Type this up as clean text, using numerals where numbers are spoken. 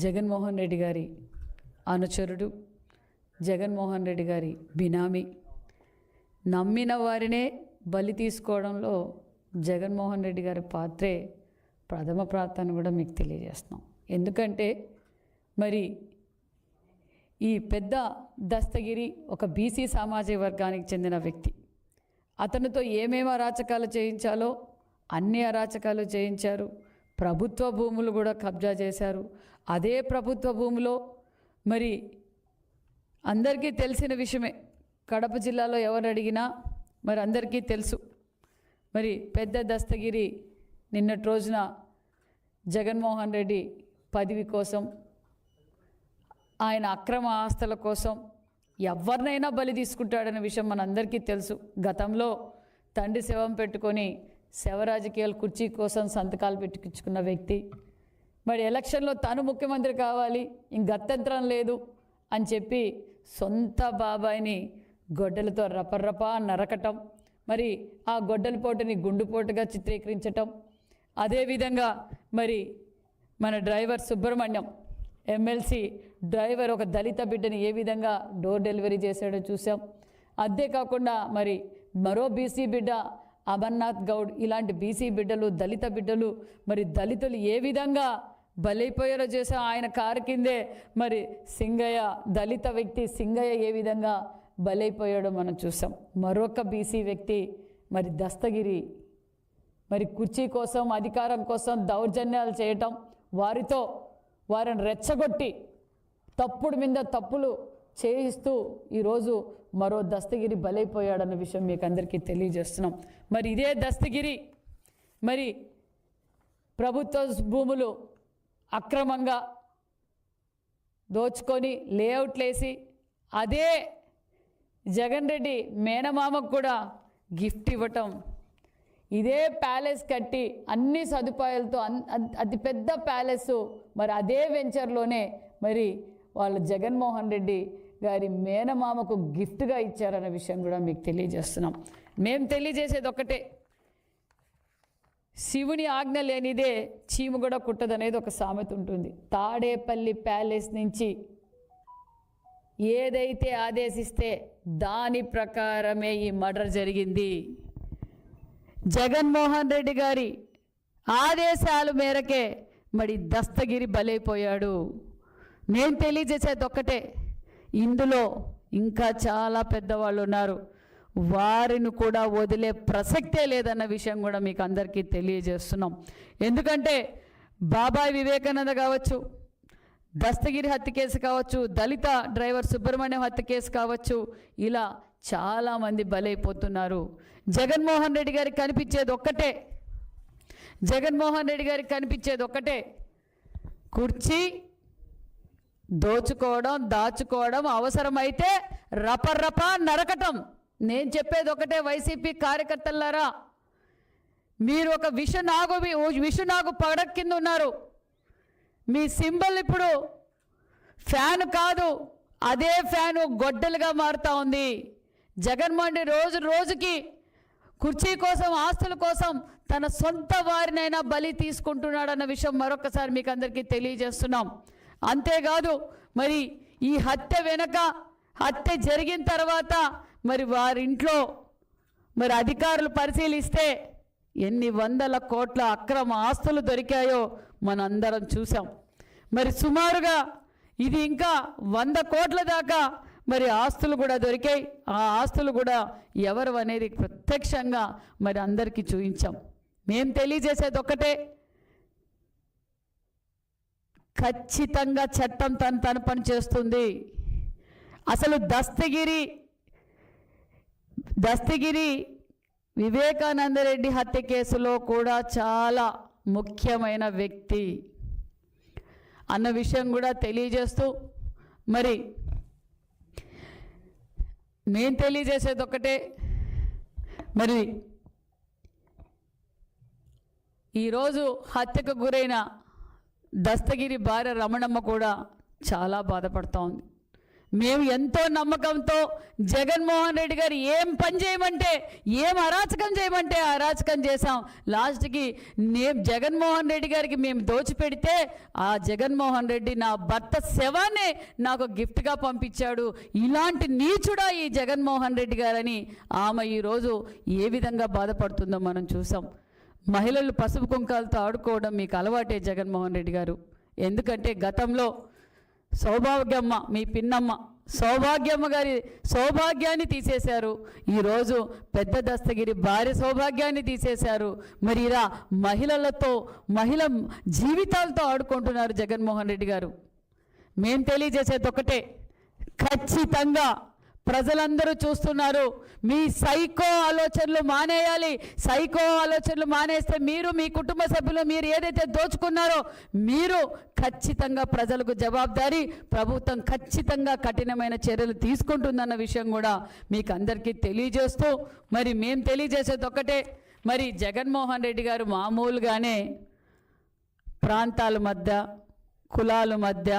జగన్మోహన్ రెడ్డి గారి అనుచరుడు, జగన్మోహన్ రెడ్డి గారి బినామీ, నమ్మిన వారినే బలి తీసుకోవడంలో జగన్మోహన్ రెడ్డి గారి పాత్రే ప్రథమ ప్రార్థన కూడా మీకు తెలియజేస్తున్నాం. ఎందుకంటే మరి ఈ పెద్ద దస్తగిరి ఒక బీసీ సామాజిక వర్గానికి చెందిన వ్యక్తి. అతనితో ఏమేమి అరాచకాలు చేయించాలో అన్ని అరాచకాలు చేయించారు. ప్రభుత్వ భూములు కూడా కబ్జా చేశారు. అదే ప్రభుత్వ భూమిలో మరి అందరికీ తెలిసిన విషయమే, కడప జిల్లాలో ఎవరు అడిగినా మరి అందరికీ తెలుసు. మరి పెద్ద దస్తగిరి నిన్నటి రోజున జగన్మోహన్ రెడ్డి పదవి కోసం, ఆయన అక్రమ ఆస్తుల కోసం ఎవరినైనా బలి తీసుకుంటాడనే విషయం మనందరికీ తెలుసు. గతంలో తండ్రి శవం పెట్టుకొని శవ రాజకీయాల కుర్చీ కోసం సంతకాలు పెట్టించుకున్న వ్యక్తి. మరి ఎలక్షన్లో తను ముఖ్యమంత్రి కావాలి, గత్యంతరం లేదు అని చెప్పి సొంత బాబాయిని గొడ్డలతో రపర్రపా నరకటం, మరి ఆ గొడ్డల పోటుని గుండుపోటుగా చిత్రీకరించటం. అదేవిధంగా మరి మన డ్రైవర్ సుబ్రహ్మణ్యం ఎమ్మెల్సీ డ్రైవర్ ఒక దళిత బిడ్డని ఏ విధంగా డోర్ డెలివరీ చేశాడో చూసాం. అంతేకాకుండా మరి మరో బీసీ బిడ్డ అమర్నాథ్ గౌడ్, ఇలాంటి బీసీ బిడ్డలు, దళిత బిడ్డలు, మరి దళితులు ఏ విధంగా బలైపోయారో చేసాం. ఆయన కారు కిందే మరి సింగయ్య, దళిత వ్యక్తి సింగయ్య ఏ విధంగా బలైపోయాడో మనం చూసాం. మరొక బీసీ వ్యక్తి మరి దస్తగిరి మరి కుర్చీ కోసం, అధికారం కోసం దౌర్జన్యాలు చేయటం, వారిని రెచ్చగొట్టి తప్పుడు మీద తప్పులు చేయిస్తూ ఈరోజు మరో దస్తగిరి బలైపోయాడన్న విషయం మీకు అందరికీ తెలియజేస్తున్నాం. మరి ఇదే దస్తగిరి మరి ప్రభుత్వ భూములు అక్రమంగా దోచుకొని లేఅవుట్లేసి అదే జగన్ రెడ్డి మేనమామకు కూడా గిఫ్ట్ ఇవ్వటం, ఇదే ప్యాలెస్ కట్టి అన్ని సదుపాయాలతో అతిపెద్ద ప్యాలెస్ మరి అదే వెంచర్లోనే మరి వాళ్ళు జగన్మోహన్ రెడ్డి గారి మేనమామకు గిఫ్ట్గా ఇచ్చారన్న విషయం కూడా మీకు తెలియజేస్తున్నాం. మేము తెలియజేసేది ఒక్కటే, శివుని ఆజ్ఞ లేనిదే చీము కూడా కుట్టదనేది ఒక సామెత ఉంటుంది. తాడేపల్లి ప్యాలెస్ నుంచి ఏదైతే ఆదేశిస్తే దాని ప్రకారమే ఈ మర్డర్ జరిగింది. జగన్మోహన్ రెడ్డి గారి ఆదేశాల మేరకే మరి దస్తగిరి బలైపోయాడు. నేను తెలియజేసేది ఒక్కటే, ఇందులో ఇంకా చాలా పెద్దవాళ్ళు ఉన్నారు, వారిని కూడా వదిలే ప్రసక్తే లేదన్న విషయం కూడా మీకు అందరికీ తెలియజేస్తున్నాం. ఎందుకంటే బాబాయ్ వివేకానంద కావచ్చు, దస్తగిరి హత్య కేసు కావచ్చు, దళిత డ్రైవర్ సుబ్రహ్మణ్యం హత్య కేసు కావచ్చు, ఇలా చాలామంది బలైపోతున్నారు. జగన్మోహన్ రెడ్డి గారికి కనిపించేది ఒక్కటే, జగన్మోహన్ రెడ్డి గారికి కనిపించేది ఒక్కటే, కుర్చీ దోచుకోవడం, దాచుకోవడం, అవసరమైతే రపర్రప నరకటం. నేను చెప్పేది ఒకటే, వైసీపీ కార్యకర్తలారా, మీరు ఒక విషనాగు పడక కింద ఉన్నారు. మీ సింబల్ ఇప్పుడు ఫ్యాన్ కాదు, అదే ఫ్యాను గొడ్డలుగా మారుతూ ఉంది. జగన్మోహన్ రెడ్డి రోజుకి కుర్చీ కోసం, ఆస్తుల కోసం తన సొంత వారినైనా బలి తీసుకుంటున్నాడన్న విషయం మరొకసారి మీకు అందరికీ తెలియజేస్తున్నాం. అంతేకాదు మరి ఈ హత్య వెనక, హత్య జరిగిన తర్వాత మరి వారింట్లో మరి అధికారులు పరిశీలిస్తే ఎన్ని వందల కోట్ల అక్రమ ఆస్తులు దొరికాయో మనందరం చూసాం. మరి సుమారుగా ఇది ఇంకా 100 కోట్ల దాకా మరి ఆస్తులు కూడా దొరికాయి. ఆ ఆస్తులు కూడా ఎవరు అనేది ప్రత్యక్షంగా మరి అందరికీ చూపించాం. మేము తెలియజేసేది ఒక్కటే, ఖచ్చితంగా చట్టం తన పని చేస్తుంది. అసలు దస్తగిరి వివేకానందరెడ్డి హత్య కేసులో కూడా చాలా ముఖ్యమైన వ్యక్తి అన్న విషయం కూడా తెలియజేస్తూ మరి మేము తెలియజేసేది ఒక్కటే, మరి ఈరోజు హత్యకు గురైన దస్తగిరి భార్య రమణమ్మ కూడా చాలా బాధపడుతూ ఉంది. మేము ఎంతో నమ్మకంతో జగన్మోహన్ రెడ్డి గారు ఏం పని చేయమంటే, ఏం అరాచకం చేయమంటే అరాచకం చేశాం. లాస్ట్కి జగన్మోహన్ రెడ్డి గారికి మేము దోచిపెడితే ఆ జగన్మోహన్ రెడ్డి నా భర్త శవాన్ని నాకు గిఫ్ట్గా పంపించాడు. ఇలాంటి నీచుడా ఈ జగన్మోహన్ రెడ్డి గారని ఆమె ఈరోజు ఏ విధంగా బాధపడుతుందో మనం చూసాం. మహిళలు పసుపు కుంకాలతో ఆడుకోవడం మీకు అలవాటే జగన్మోహన్ రెడ్డి గారు. ఎందుకంటే గతంలో సౌభాగ్యమ్మ, మీ పిన్నమ్మ సౌభాగ్యమ్మ గారి సౌభాగ్యాన్ని తీసేశారు. ఈరోజు పెద్ద దస్తగిరి భార్య సౌభాగ్యాన్ని తీసేశారు. మరి ఇలా మహిళ జీవితాలతో ఆడుకుంటున్నారు జగన్మోహన్ రెడ్డి గారు. మేము తెలియజేసేది ఒకటే, ఖచ్చితంగా ప్రజలందరూ చూస్తున్నారు. మీ సైకో ఆలోచనలు మానేయాలి. సైకో ఆలోచనలు మానేస్తే మీరు, మీ కుటుంబ సభ్యులు మీరు ఏదైతే దోచుకున్నారో మీరు ఖచ్చితంగా ప్రజలకు జవాబుదారీ, ప్రభుత్వం ఖచ్చితంగా కఠినమైన చర్యలు తీసుకుంటుందన్న విషయం కూడా మీకు అందరికీ తెలియజేస్తూ, మరి మేము తెలియజేసేది ఒకటే, మరి జగన్మోహన్ రెడ్డి గారు మామూలుగానే ప్రాంతాల మధ్య, కులాల మధ్య